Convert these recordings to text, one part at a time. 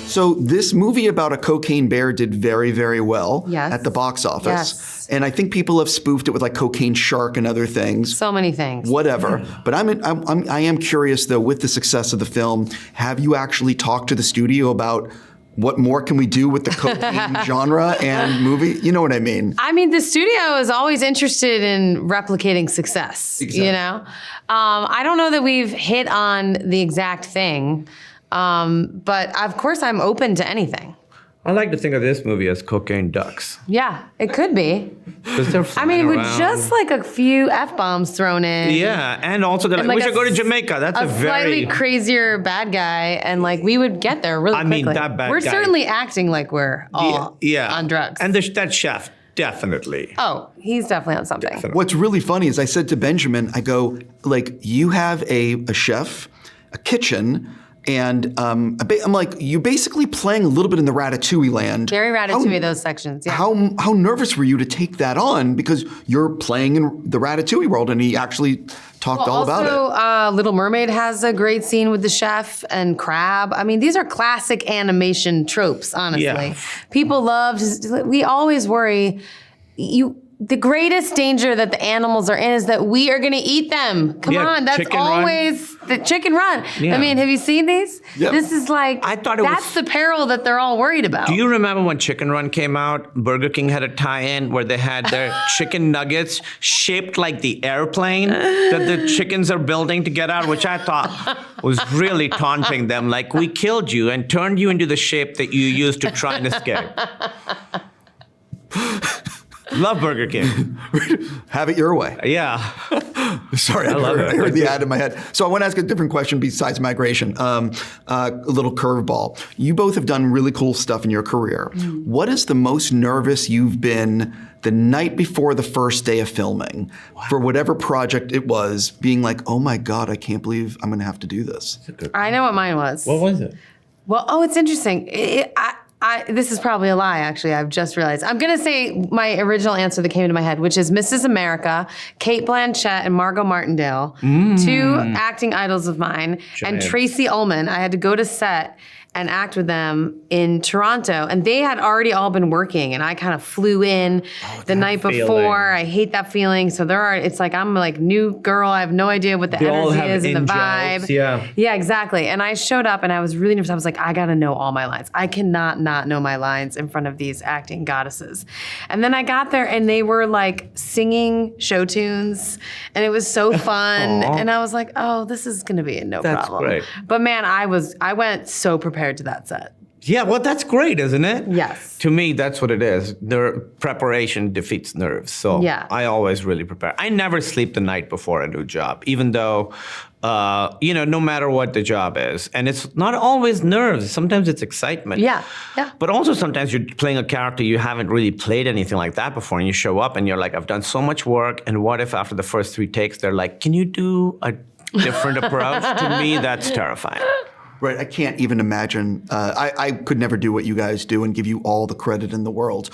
So this movie about a cocaine bear did very, very well at the box office. Yes. And I think people have spoofed it with like cocaine shark and other things. So many things. Whatever. But I am curious though, with the success of the film, have you actually talked to the studio about what more can we do with the cocaine genre and movie? You know what I mean? I mean, the studio is always interested in replicating success, you know? I don't know that we've hit on the exact thing, but of course I'm open to anything. I like to think of this movie as cocaine ducks. Yeah, it could be. Because they're I mean, flying with around. just like a few F-bombs thrown in. Yeah, and also they're like, we should go to Jamaica. That's a slightly very... crazier bad guy, and like we would get there really quickly. I mean, that bad We're guy... certainly acting like we're all on drugs. And that chef, definitely. Oh, he's definitely on something. Definitely. What's really funny is I said to Benjamin, I go, like, you have a chef, a kitchen, and I'm like, you're basically playing a little bit in the Ratatouille land. Very Ratatouille, those sections. Yeah. How nervous were you to take that on? Because you're playing in the Ratatouille world, and he actually talked all about it. Also, Little Mermaid has a great scene with the chef and crab. I mean, these are classic animation tropes, honestly. Yeah. People love, we always worry, the greatest danger that the animals are in is that we are going to eat them. Come on, that's always the chicken run. Yeah. I mean, have you seen these? Yep. This is like, I thought that's the peril that they're all worried about. Do you remember when Chicken Run came out? Burger King had a tie-in where they had their chicken nuggets shaped like the airplane that the chickens are building to get out, which I thought was really taunting them. Like, we killed you and turned you into the shape that you used to try and escape. Love Burger King. Have it your way. Yeah. Sorry, I heard the ad in my head. So I want to ask a different question besides migration. A little curveball. You both have done really cool stuff in your career. What is the most nervous you've been the night before the first day of filming for whatever project it was, being like, oh my God, I can't believe I'm going to have to do this? I know what mine was. What was it? Well, it's interesting. This is probably a lie, actually. I've just realized. I'm going to say my original answer that came into my head, which is Mrs. America, Kate Blanchett and Margot Martindale, two acting idols of mine, and Tracy Ullman. I had to go to set and act with them in Toronto. And they had already all been working, and I kind of flew in the night before. I hate that feeling. So it's like I'm like new girl. I have no idea what the energy is and the vibe. Yeah, exactly. And I showed up and I was really nervous. I was like, I got to know all my lines. I cannot not know my lines in front of these acting goddesses. And then I got there and they were like singing show tunes, and it was so fun. And I was like, oh, this is going to be no problem. Great. But man, I went so prepared to that set. Yeah, well, that's great, isn't it? Yes. To me, that's what it is. The preparation defeats nerves. So I always really prepare. I never sleep the night before a new job, even though, no matter what the job is. And it's not always nerves. Sometimes it's excitement. Yeah. But also sometimes you're playing a character you haven't really played anything like that before, and you show up and you're like, I've done so much work, and what if after the first 3 takes, they're like, can you do a different approach? To me, that's terrifying. Right, I can't even imagine. I could never do what you guys do and give you all the credit in the world.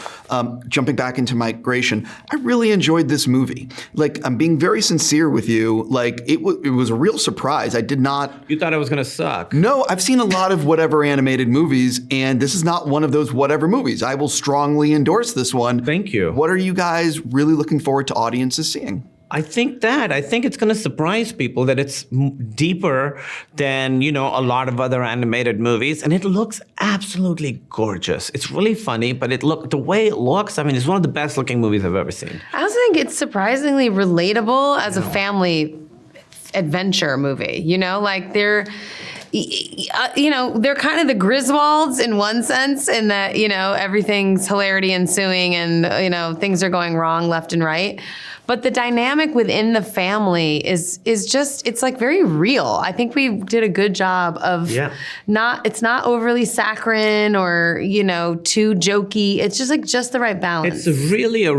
Jumping back into migration, I really enjoyed this movie. Like, I'm being very sincere with you. Like, it was a real surprise. I did not... You thought it was going to suck. No, I've seen a lot of whatever animated movies, and this is not one of those whatever movies. I will strongly endorse this one. Thank you. What are you guys really looking forward to audiences seeing? I think it's going to surprise people that it's deeper than, a lot of other animated movies. And it looks absolutely gorgeous. It's really funny, but the way it looks, I mean, it's one of the best looking movies I've ever seen. I also think it's surprisingly relatable as a family adventure movie. Like they're kind of the Griswolds in one sense, in that, everything's hilarity ensuing and, things are going wrong left and right. But the dynamic within the family is just, it's like very real. I think we did a good job of it's not overly saccharine or, too jokey. It's just like just the right balance. It's really it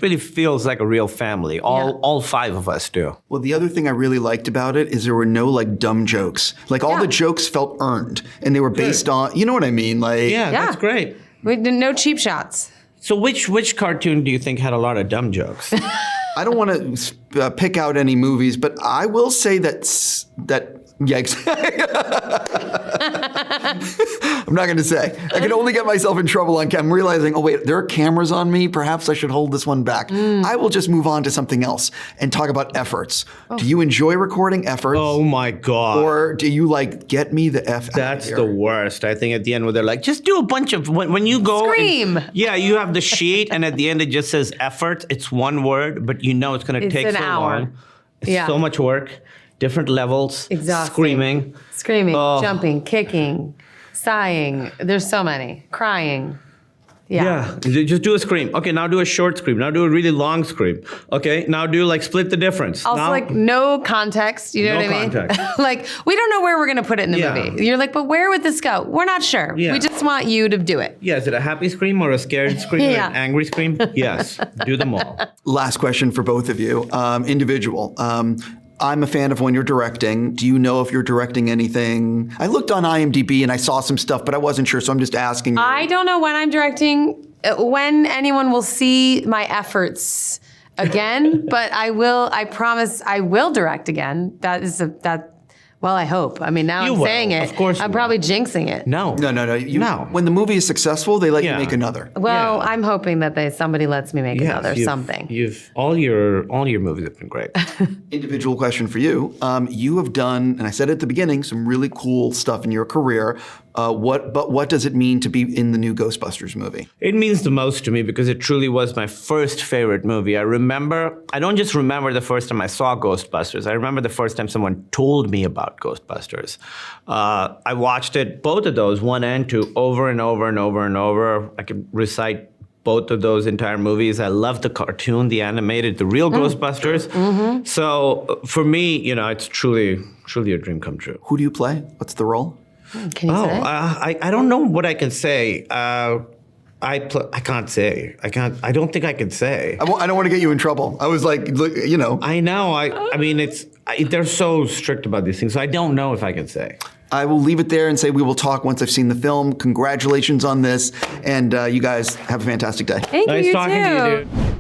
really feels like a real family. All 5 of us do. Well, the other thing I really liked about it is there were no like dumb jokes. Like all the jokes felt earned, and they were based on, you know what I mean? Like that's great. We did no cheap shots. So which cartoon do you think had a lot of dumb jokes? I don't want to pick out any movies, but I will say that Yikes. I'm not going to say. I can only get myself in trouble on camera. I'm realizing, oh, wait, there are cameras on me. Perhaps I should hold this one back. I will just move on to something else and talk about efforts. Do you enjoy recording efforts? Oh my God. Or do you like, get me the F out That's of the here? worst. I think at the end where they're like, just do a bunch of, when you go. Scream. Yeah, you have the sheet and at the end it just says effort. It's one word, but you know it's going to It's take an so hour. long. It's Yeah. so much work, different levels, Exhausting. screaming. Oh. Jumping, kicking, sighing. There's so many. Crying. Yeah, just do a scream. Okay, now do a short scream. Now do a really long scream. Okay, now do like split the difference. Also, now, like, no context. You know No what I mean? context. Like, we don't know where we're going to put it in the Yeah. movie. You're like, but where would this go? We're not sure. Yeah. We just want you to do it. yeah, is it a happy scream or a scared scream or Yeah. an angry scream? Yes, do them all. Last question for both of you. Individual. I'm a fan of when you're directing. Do you know if you're directing anything? I looked on IMDb and I saw some stuff, but I wasn't sure, so I'm just asking you. I don't know when I'm directing, when anyone will see my efforts again, but I promise I will direct again. Well, I hope. I mean, now You I'm will. saying it. Of course you I'm will. probably jinxing it. No. No. No. When the movie is successful, they let you Yeah. make another. Well, Yeah. I'm hoping that somebody lets me make Yes, another something. You've all your movies have been great. Individual question for you. You have done, and I said at the beginning, some really cool stuff in your career. What does it mean to be in the new Ghostbusters movie? It means the most to me because it truly was my first favorite movie. I don't just remember the first time I saw Ghostbusters. I remember the first time someone told me about Ghostbusters. I watched it, both of those, 1 and 2, over and over and over and over. I could recite both of those entire movies. I love the cartoon, the animated, the real Ghostbusters. Mm-hmm. So for me, it's truly a dream come true. Who do you play? What's the role? Can you say? I don't know what I can say. I can't say. I don't think I can say. I don't want to get you in trouble. I was like, I know. I mean, they're so strict about these things, so I don't know if I can say. I will leave it there and say we will talk once I've seen the film. Congratulations on this, and you guys have a fantastic day. Thank Nice you, talking too. to you, dude.